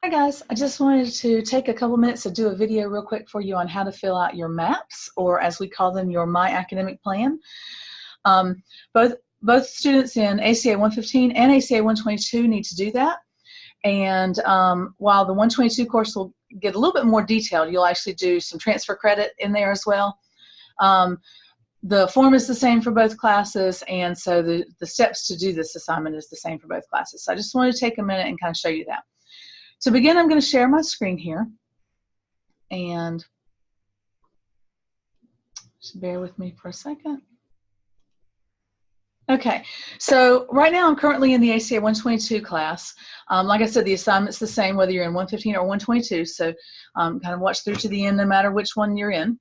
Hi guys, I just wanted to take a couple minutes to do a video real quick for you on how to fill out your MAPs, or as we call them, your My Academic Plan. Um, both students in ACA 115 and ACA 122 need to do that. And while the 122 course will get a little bit more detailed, you'll actually do some transfer credit in there as well. The form is the same for both classes, and so the steps to do this assignment is the same for both classes. So I just wanted to take a minute and kind of show you that. To begin, I'm going to share my screen here, and just bear with me for a second. Okay, so right now I'm currently in the ACA 122 class. Like I said, the assignment's the same whether you're in 115 or 122, so kind of watch through to the end no matter which one you're in.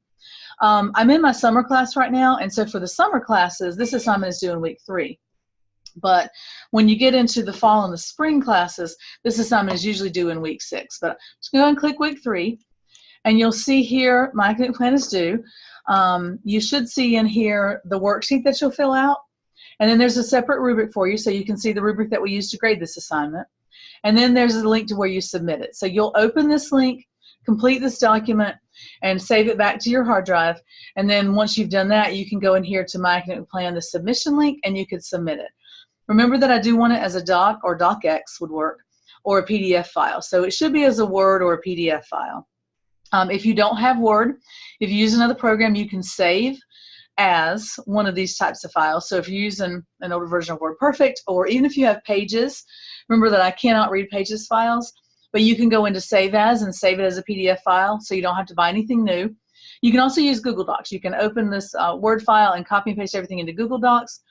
I'm in my summer class right now, and so for the summer classes, this assignment is due in week 3. But when you get into the fall and the spring classes, this assignment is usually due in week 6. But just go and click week 3, and you'll see here my academic plan is due. You should see in here the worksheet that you'll fill out, and then there's a separate rubric for you, so you can see the rubric that we use to grade this assignment. And then there's a link to where you submit it. So you'll open this link, complete this document, and save it back to your hard drive. And then once you've done that, you can go in here to My Academic Plan, the submission link, and you can submit it. Remember that I do want it as a doc, or docx would work, or a PDF file. So it should be as a Word or a PDF file. If you don't have Word, if you use another program, you can save as one of these types of files. So if you're using an older version of WordPerfect, or even if you have Pages, remember that I cannot read Pages files, but you can go into Save As and save it as a PDF file, so you don't have to buy anything new. You can also use Google Docs. You can open this Word file and copy and paste everything into Google Docs,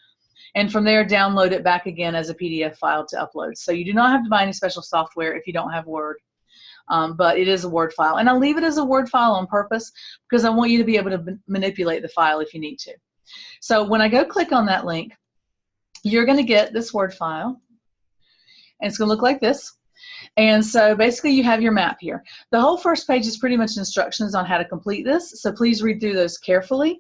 and from there download it back again as a PDF file to upload. So you do not have to buy any special software if you don't have Word, but it is a Word file. And I'll leave it as a Word file on purpose because I want you to be able to manipulate the file if you need to. So when I go click on that link, you're going to get this Word file, and it's going to look like this. And so basically you have your map here. The whole first page is pretty much instructions on how to complete this, so please read through those carefully.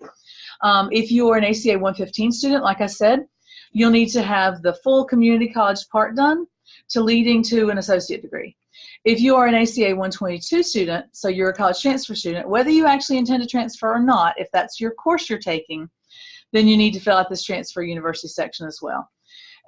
If you are an ACA 115 student, like I said, you'll need to have the full community college part done to leading to an associate degree. If you are an ACA 122 student, so you're a college transfer student, whether you actually intend to transfer or not, if that's your course you're taking, then you need to fill out this transfer university section as well.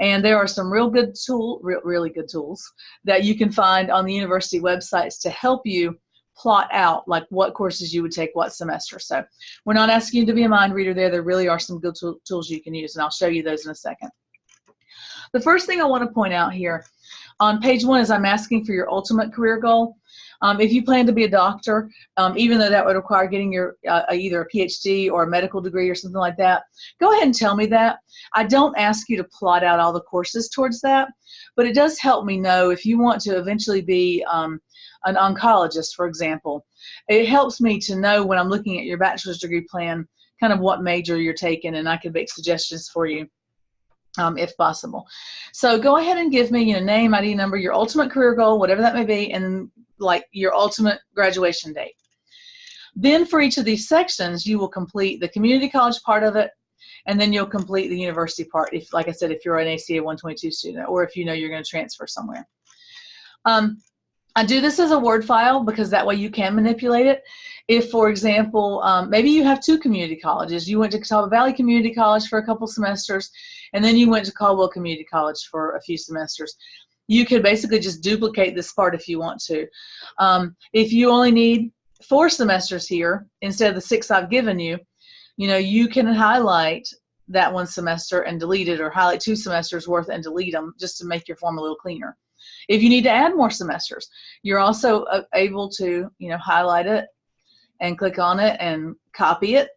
And there are some really good tools that you can find on the university websites to help you plot out like what courses you would take what semester. So we're not asking you to be a mind reader there. There really are some good tools you can use, and I'll show you those in a second. The first thing I want to point out here on page 1 is I'm asking for your ultimate career goal. If you plan to be a doctor, even though that would require getting your either a PhD or a medical degree or something like that, go ahead and tell me that. I don't ask you to plot out all the courses towards that, but it does help me know if you want to eventually be an oncologist, for example. It helps me to know when I'm looking at your bachelor's degree plan kind of what major you're taking, and I can make suggestions for you if possible. So go ahead and give me name, ID number, your ultimate career goal, whatever that may be, and like your ultimate graduation date. Then for each of these sections, you will complete the community college part of it, and then you'll complete the university part, if, like I said, if you're an ACA 122 student, or if you know you're going to transfer somewhere. I do this as a Word file because that way you can manipulate it. If, for example, maybe you have 2 community colleges. You went to Catawba Valley Community College for a couple semesters, and then you went to Caldwell Community College for a few semesters. You could basically just duplicate this part if you want to. If you only need 4 semesters here instead of the 6 I've given you, you can highlight that 1 semester and delete it, or highlight 2 semesters worth and delete them just to make your form a little cleaner. If you need to add more semesters, you're also able to highlight it and click on it and copy it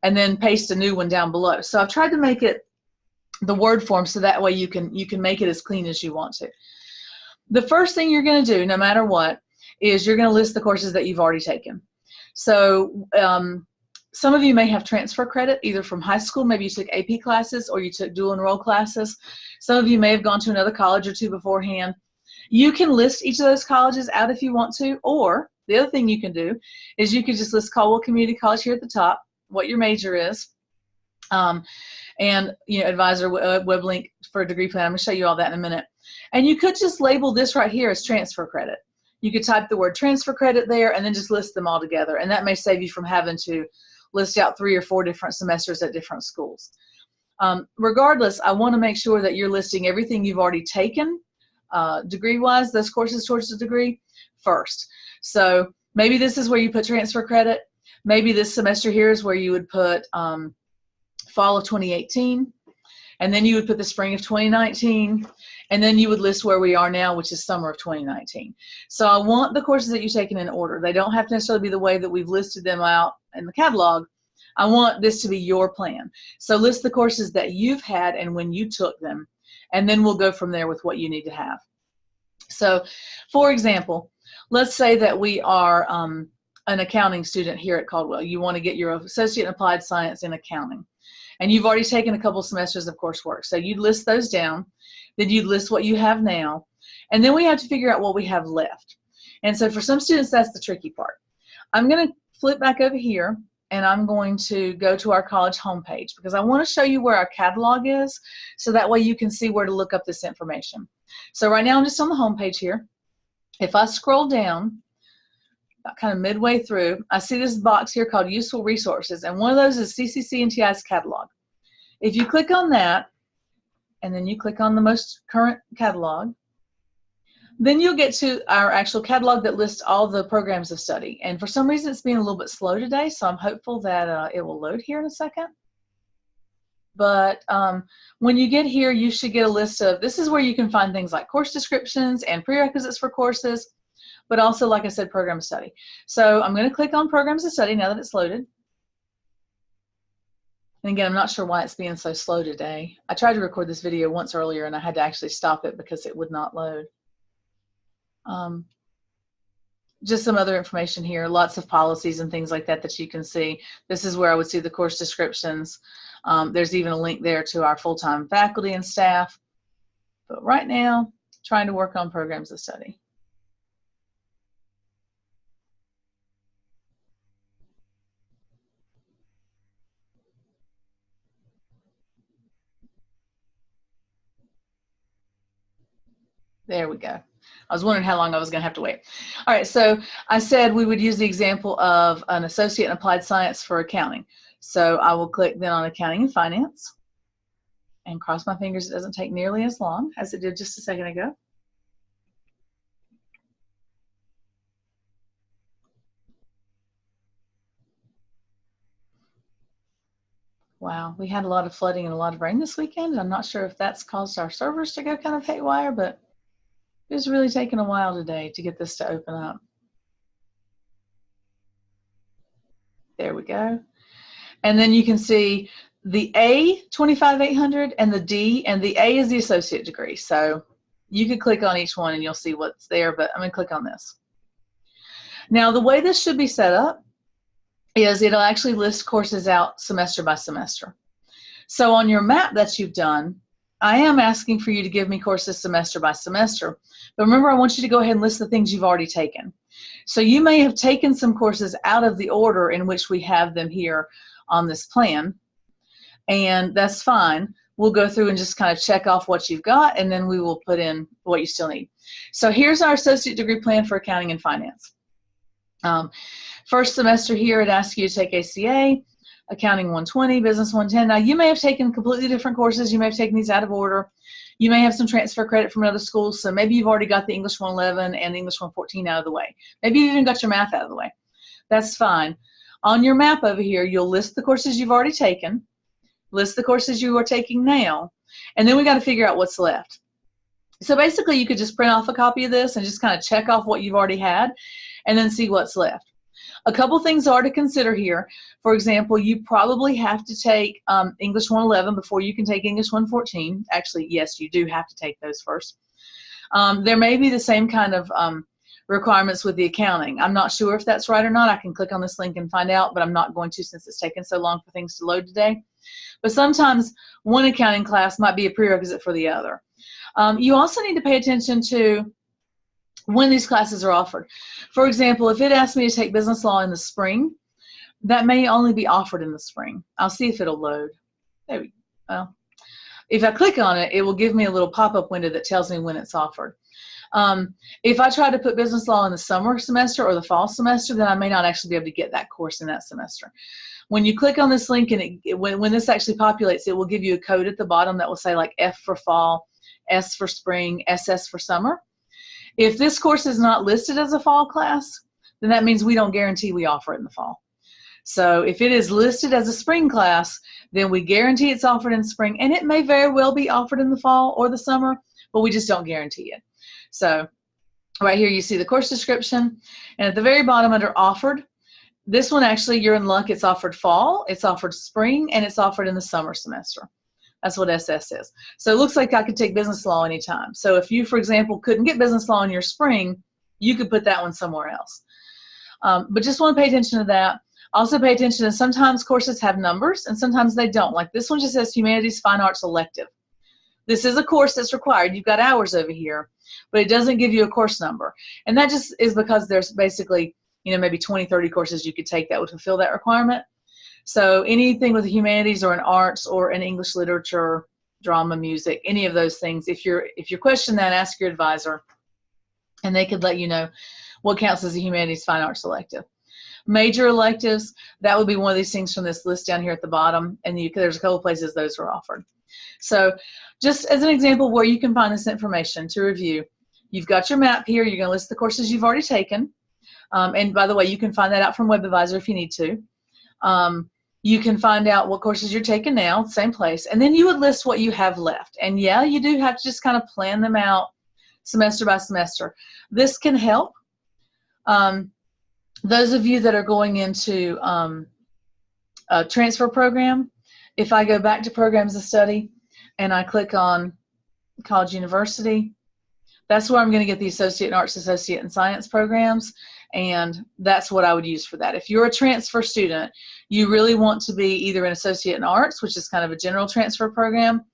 and then paste a new one down below. So I've tried to make it the Word form so that way you can make it as clean as you want to. The first thing you're going to do, no matter what, is you're going to list the courses that you've already taken. So some of you may have transfer credit either from high school, maybe you took AP classes or you took dual enroll classes. Some of you may have gone to another college or 2 beforehand. You can list each of those colleges out if you want to, or the other thing you can do is you can just list Caldwell Community College here at the top, what your major is, and advisor web link for a degree plan. I'm going to show you all that in a minute. And you could just label this right here as transfer credit. You could type the word transfer credit there and then just list them all together. And that may save you from having to list out 3 or 4 different semesters at different schools. Regardless, I want to make sure that you're listing everything you've already taken degree-wise, those courses towards the degree first. So maybe this is where you put transfer credit. Maybe this semester here is where you would put fall of 2018, and then you would put the spring of 2019, and then you would list where we are now, which is summer of 2019. So I want the courses that you've taken in order. They don't have to necessarily be the way that we've listed them out in the catalog. I want this to be your plan. So list the courses that you've had and when you took them, and then we'll go from there with what you need to have. So, for example, let's say that we are an accounting student here at Caldwell. You want to get your Associate in Applied Science in Accounting. And you've already taken a couple semesters of coursework. So you'd list those down, then you'd list what you have now, and then we have to figure out what we have left. And so for some students, that's the tricky part. I'm going to flip back over here, and I'm going to go to our college homepage because I want to show you where our catalog is, so that way you can see where to look up this information. So right now I'm just on the homepage here. If I scroll down, kind of midway through, I see this box here called Useful Resources, and one of those is CCC&TI's catalog. If you click on that, and then you click on the most current catalog, then you'll get to our actual catalog that lists all the programs of study. And for some reason, it's being a little bit slow today, so I'm hopeful that it will load here in a second. But when you get here, you should get a list of, this is where you can find things like course descriptions and prerequisites for courses, but also, like I said, program of study. So I'm going to click on programs of study now that it's loaded. And again, I'm not sure why it's being so slow today. I tried to record this video once earlier and I had to actually stop it because it would not load. Just some other information here, lots of policies and things like that that you can see. This is where I would see the course descriptions. There's even a link there to our full-time faculty and staff. But right now, trying to work on programs of study. There we go. I was wondering how long I was going to have to wait. All right, so I said we would use the example of an associate in applied science for accounting. So I will click then on accounting and finance and cross my fingers it doesn't take nearly as long as it did just a second ago. Wow, we had a lot of flooding and a lot of rain this weekend. I'm not sure if that's caused our servers to go kind of haywire, but it was really taking a while today to get this to open up. There we go. And then you can see the A, 25,800, and the D, and the A is the associate degree. So you could click on each one and you'll see what's there, but I'm going to click on this. Now, the way this should be set up is it'll actually list courses out semester by semester. So on your map that you've done, I am asking for you to give me courses semester by semester. But remember, I want you to go ahead and list the things you've already taken. So you may have taken some courses out of the order in which we have them here on this plan, and that's fine. We'll go through and just kind of check off what you've got, and then we will put in what you still need. So here's our associate degree plan for accounting and finance. First semester here, it asks you to take ACA, Accounting 120, Business 110. Now, you may have taken completely different courses. You may have taken these out of order. You may have some transfer credit from another school, so maybe you've already got the English 111 and the English 114 out of the way. Maybe you even got your math out of the way. That's fine. On your map over here, you'll list the courses you've already taken, list the courses you are taking now, and then we got to figure out what's left. So basically, you could just print off a copy of this and just kind of check off what you've already had and then see what's left. A couple things are to consider here. For example, you probably have to take English 111 before you can take English 114. Actually, yes, you do have to take those first. There may be the same kind of requirements with the accounting. I'm not sure if that's right or not. I can click on this link and find out, but I'm not going to since it's taken so long for things to load today. But sometimes one accounting class might be a prerequisite for the other. You also need to pay attention to when these classes are offered. For example, if it asks me to take business law in the spring, that may only be offered in the spring. I'll see if it'll load. There we go. If I click on it, it will give me a little pop-up window that tells me when it's offered. If I try to put business law in the summer semester or the fall semester, then I may not actually be able to get that course in that semester. When you click on this link and when this actually populates, it will give you a code at the bottom that will say like F for fall, S for spring, SS for summer. If this course is not listed as a fall class, then that means we don't guarantee we offer it in the fall. So if it is listed as a spring class, then we guarantee it's offered in spring, and it may very well be offered in the fall or the summer, but we just don't guarantee it. So right here you see the course description, and at the very bottom under offered, this one actually, you're in luck, it's offered fall, it's offered spring, and it's offered in the summer semester. That's what SS is. So it looks like I could take business law anytime. So if you, for example, couldn't get business law in your spring, you could put that one somewhere else. But just want to pay attention to that. Also pay attention to sometimes courses have numbers and sometimes they don't. Like this one just says Humanities Fine Arts Elective. This is a course that's required. You've got hours over here, but it doesn't give you a course number. And that just is because there's basically, maybe 20, 30 courses you could take that would fulfill that requirement. So anything with the humanities or an arts or an English literature, drama, music, any of those things, if you question that, ask your advisor, and they could let you know what counts as a Humanities Fine Arts elective. Major electives, that would be one of these things from this list down here at the bottom, and there's a couple places those are offered. So just as an example where you can find this information to review, you've got your map here. You're going to list the courses you've already taken. And by the way, you can find that out from WebAdvisor if you need to. You can find out what courses you're taking now, same place, and then you would list what you have left. And yeah, you do have to just kind of plan them out semester by semester. This can help. Those of you that are going into a transfer program, if I go back to programs of study and I click on college university, that's where I'm going to get the Associate in Arts, Associate in Science programs, and that's what I would use for that. If you're a transfer student, you really want to be either an Associate in Arts, which is kind of a general transfer program,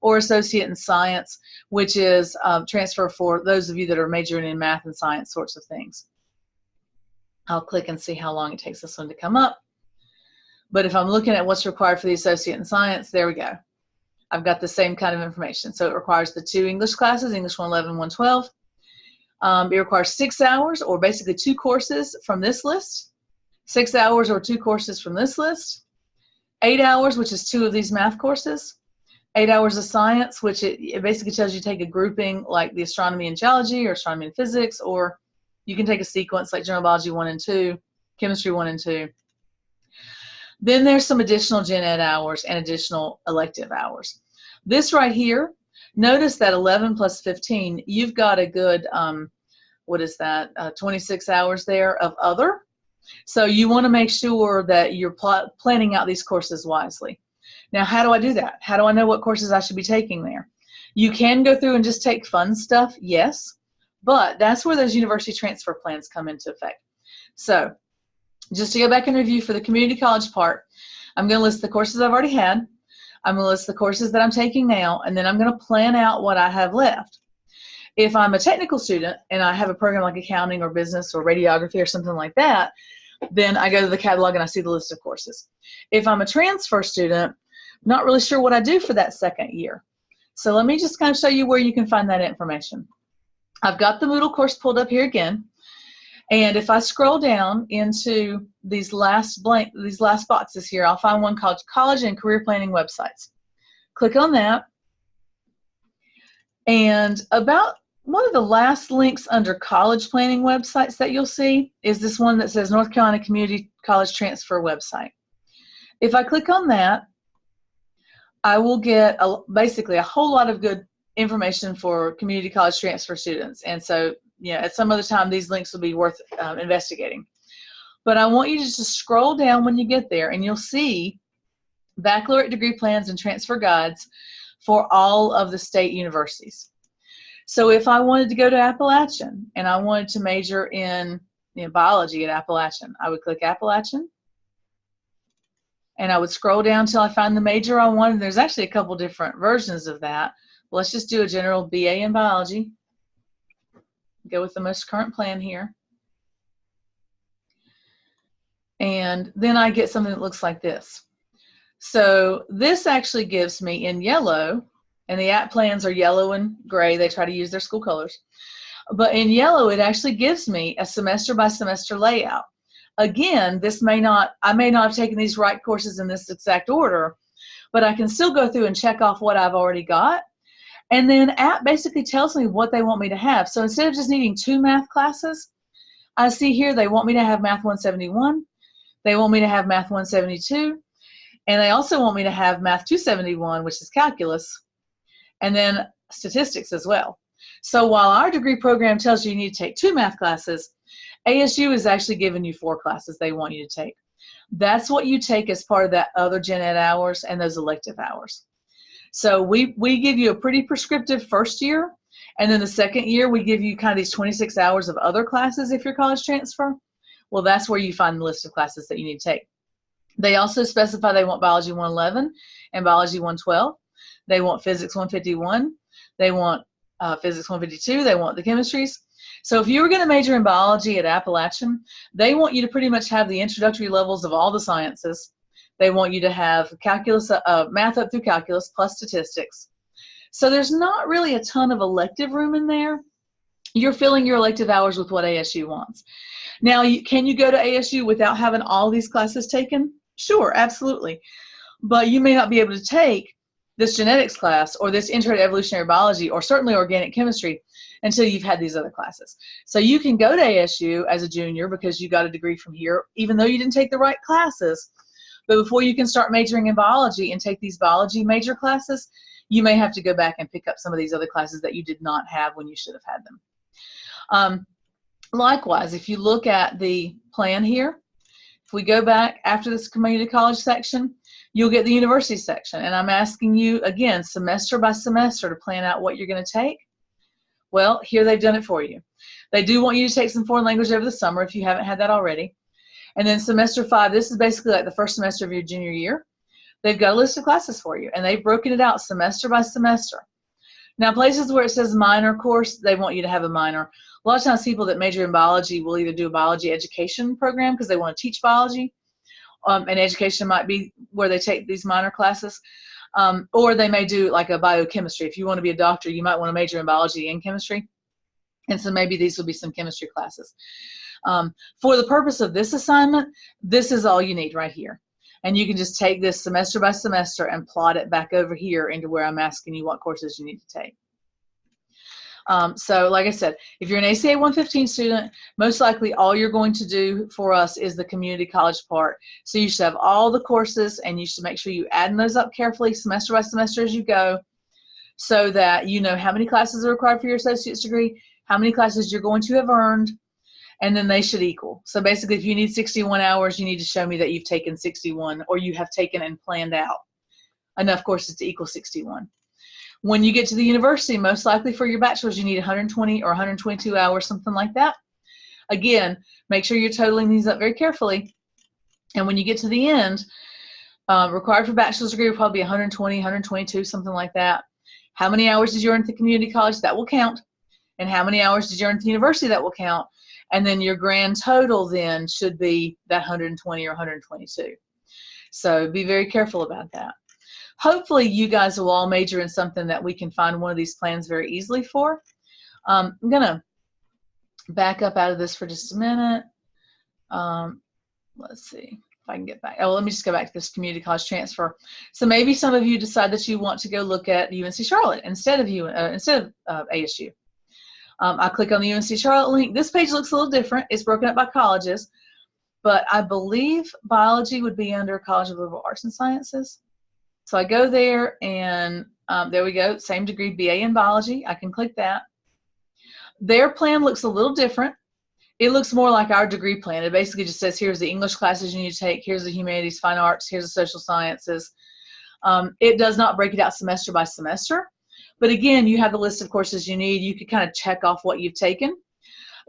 or Associate in Science, which is transfer for those of you that are majoring in math and science sorts of things. I'll click and see how long it takes this one to come up. But if I'm looking at what's required for the Associate in Science, there we go. I've got the same kind of information. So it requires the 2 English classes, English 111 and 112. It requires 6 hours or basically 2 courses from this list, 6 hours or 2 courses from this list, 8 hours, which is 2 of these math courses, 8 hours of science, which it basically tells you to take a grouping like the astronomy and geology or astronomy and physics, or you can take a sequence like general biology 1 and 2, chemistry 1 and 2. Then there's some additional gen ed hours and additional elective hours. This right here, notice that 11 plus 15, you've got a good, 26 hours there of other. So you want to make sure that you're planning out these courses wisely. Now, how do I do that? How do I know what courses I should be taking there? You can go through and just take fun stuff, yes, but that's where those university transfer plans come into effect. So just to go back and review for the community college part, I'm going to list the courses I've already had. I'm going to list the courses that I'm taking now, and then I'm going to plan out what I have left. If I'm a technical student and I have a program like accounting or business or radiography or something like that, then I go to the catalog and I see the list of courses. If I'm a transfer student, not really sure what I do for that second year. So let me just kind of show you where you can find that information. I've got the Moodle course pulled up here again. And if I scroll down into these last boxes here, I'll find one called College and Career Planning Websites. Click on that. And about one of the last links under college planning websites that you'll see is this one that says North Carolina Community College Transfer Website. If I click on that, I will get basically a whole lot of good information for community college transfer students. And so, at some other time, these links will be worth investigating. But I want you to just scroll down when you get there, and you'll see baccalaureate degree plans and transfer guides for all of the state universities. So if I wanted to go to Appalachian and I wanted to major in biology at Appalachian, I would click Appalachian, and I would scroll down till I find the major I wanted. There's actually a couple different versions of that. Let's just do a general BA in biology. Go with the most current plan here. And then I get something that looks like this. So this actually gives me in yellow And the app plans are yellow and gray. They try to use their school colors. But in yellow, it actually gives me a semester by semester layout. Again, I may not have taken these right courses in this exact order, but I can still go through and check off what I've already got. And then app basically tells me what they want me to have. So instead of just needing 2 math classes, I see here they want me to have Math 171, they want me to have Math 172, and they also want me to have Math 271, which is calculus, and then statistics as well. So while our degree program tells you you need to take 2 math classes, ASU is actually giving you 4 classes they want you to take. That's what you take as part of that other gen ed hours and those elective hours. So we give you a pretty prescriptive first year, and then the second year we give you kind of these 26 hours of other classes if you're college transfer. Well, that's where you find the list of classes that you need to take. They also specify they want Biology 111 and Biology 112. They want Physics 151. They want Physics 152. They want the chemistries. So if you were going to major in biology at Appalachian, they want you to pretty much have the introductory levels of all the sciences. They want you to have calculus, math up through calculus plus statistics. So there's not really a ton of elective room in there. You're filling your elective hours with what ASU wants. Now, can you go to ASU without having all these classes taken? Sure, absolutely. But you may not be able to take this genetics class or this intro to evolutionary biology or certainly organic chemistry until you've had these other classes. So you can go to ASU as a junior because you got a degree from here, even though you didn't take the right classes. But before you can start majoring in biology and take these biology major classes, you may have to go back and pick up some of these other classes that you did not have when you should have had them. Likewise, if you look at the plan here, if we go back after this community college section, you'll get the university section. And I'm asking you, again, semester by semester to plan out what you're going to take. Well, here they've done it for you. They do want you to take some foreign language over the summer if you haven't had that already. And then semester 5, this is basically like the first semester of your junior year. They've got a list of classes for you, and they've broken it out semester by semester. Now, places where it says minor course, they want you to have a minor. A lot of times people that major in biology will either do a biology education program because they want to teach biology, and education might be where they take these minor classes, or they may do like a biochemistry. If you want to be a doctor, you might want to major in biology and chemistry, and so maybe these will be some chemistry classes. For the purpose of this assignment, this is all you need right here. And you can just take this semester by semester and plot it back over here into where I'm asking you what courses you need to take. So like I said, if you're an ACA 115 student, most likely all you're going to do for us is the community college part. So you should have all the courses, and you should make sure you add those up carefully semester by semester as you go, so that you know how many classes are required for your associate's degree, how many classes you're going to have earned, and then they should equal. So basically, if you need 61 hours, you need to show me that you've taken 61, or you have taken and planned out enough courses to equal 61. When you get to the university, most likely for your bachelor's, you need 120 or 122 hours, something like that. Again, make sure you're totaling these up very carefully. And when you get to the end, required for bachelor's degree will probably be 120, 122, something like that. How many hours did you earn at the community college? That will count. And how many hours did you earn at the university? That will count. And then your grand total then should be that 120 or 122. So be very careful about that. Hopefully you guys will all major in something that we can find one of these plans very easily for. I'm going to back up out of this for just a minute. Let's see if I can get back. Oh, let me just go back to this community college transfer. So maybe some of you decide that you want to go look at UNC Charlotte instead of ASU. I click on the UNC Charlotte link. This page looks a little different. It's broken up by colleges, but I believe biology would be under College of Liberal Arts and Sciences. So I go there, and there we go, same degree, BA in biology. I can click that. Their plan looks a little different. It looks more like our degree plan. It basically just says, here's the English classes you need to take, here's the humanities, fine arts, here's the social sciences. It does not break it out semester by semester. But again, you have the list of courses you need. You can kind of check off what you've taken.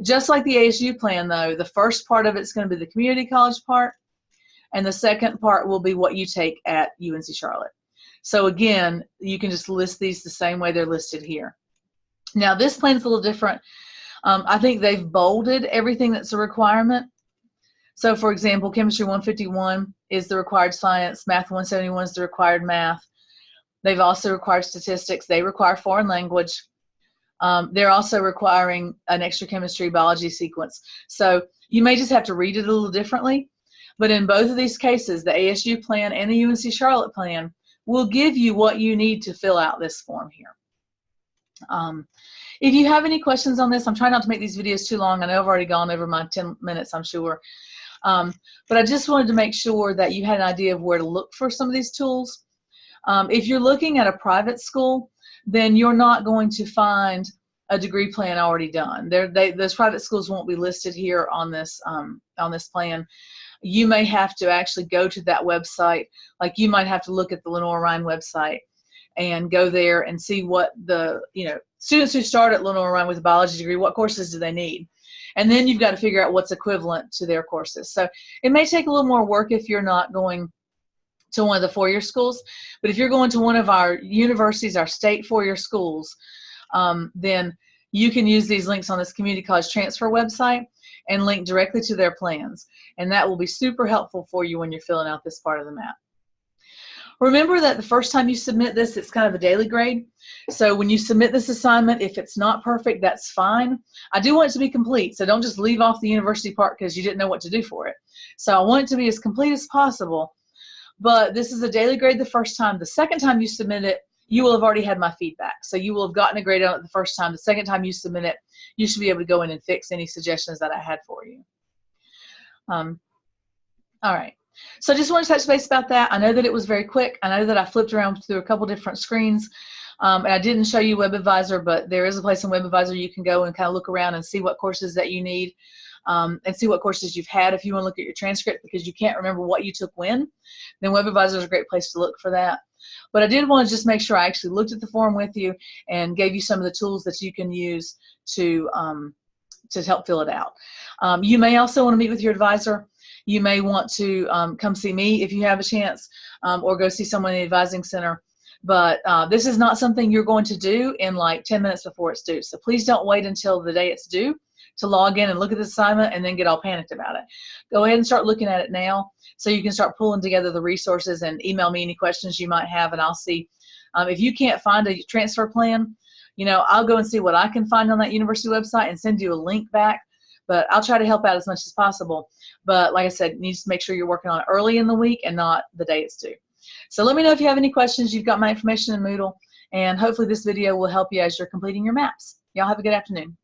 Just like the ASU plan, though, the first part of it's going to be the community college part, and the second part will be what you take at UNC Charlotte. So again, you can just list these the same way they're listed here. Now, this plan is a little different. I think they've bolded everything that's a requirement. So, for example, Chemistry 151 is the required science. Math 171 is the required math. They've also required statistics. They require foreign language. They're also requiring an extra chemistry biology sequence. So you may just have to read it a little differently. But in both of these cases, the ASU plan and the UNC Charlotte plan will give you what you need to fill out this form here. If you have any questions on this, I'm trying not to make these videos too long. I know I've already gone over my 10 minutes, I'm sure. But I just wanted to make sure that you had an idea of where to look for some of these tools. If you're looking at a private school, then you're not going to find a degree plan already done. Those private schools won't be listed here on this plan. You may have to actually go to that website. Like you might have to look at the Lenore Ryan website and go there and see what the students who start at Lenore Ryan with a biology degree, what courses do they need? And then you've got to figure out what's equivalent to their courses. So it may take a little more work if you're not going to one of the four-year schools, but if you're going to one of our universities, our state four-year schools, then you can use these links on this community college transfer website and link directly to their plans. And that will be super helpful for you when you're filling out this part of the map. Remember that the first time you submit this, it's kind of a daily grade. So when you submit this assignment, if it's not perfect, that's fine. I do want it to be complete, so don't just leave off the university part because you didn't know what to do for it. So I want it to be as complete as possible, but this is a daily grade the first time. The second time you submit it, you will have already had my feedback. So you will have gotten a grade on it the first time. The second time you submit it, you should be able to go in and fix any suggestions that I had for you. All right. So I just want to touch base about that. I know that it was very quick. I know that I flipped around through a couple different screens. And I didn't show you WebAdvisor, but there is a place in WebAdvisor you can go and kind of look around and see what courses that you need, and see what courses you've had. If you want to look at your transcript because you can't remember what you took when, then WebAdvisor is a great place to look for that. But I did want to just make sure I actually looked at the form with you and gave you some of the tools that you can use to help fill it out. You may also want to meet with your advisor. You may want to come see me if you have a chance, or go see someone in the advising center. But this is not something you're going to do in like 10 minutes before it's due. So please don't wait until the day it's due to log in and look at the assignment and then get all panicked about it. Go ahead and start looking at it now so you can start pulling together the resources, and email me any questions you might have, and I'll see. If you can't find a transfer plan, I'll go and see what I can find on that university website and send you a link back. But I'll try to help out as much as possible. But like I said, you need to make sure you're working on it early in the week and not the day it's due. So let me know if you have any questions. You've got my information in Moodle, and hopefully this video will help you as you're completing your maps. Y'all have a good afternoon.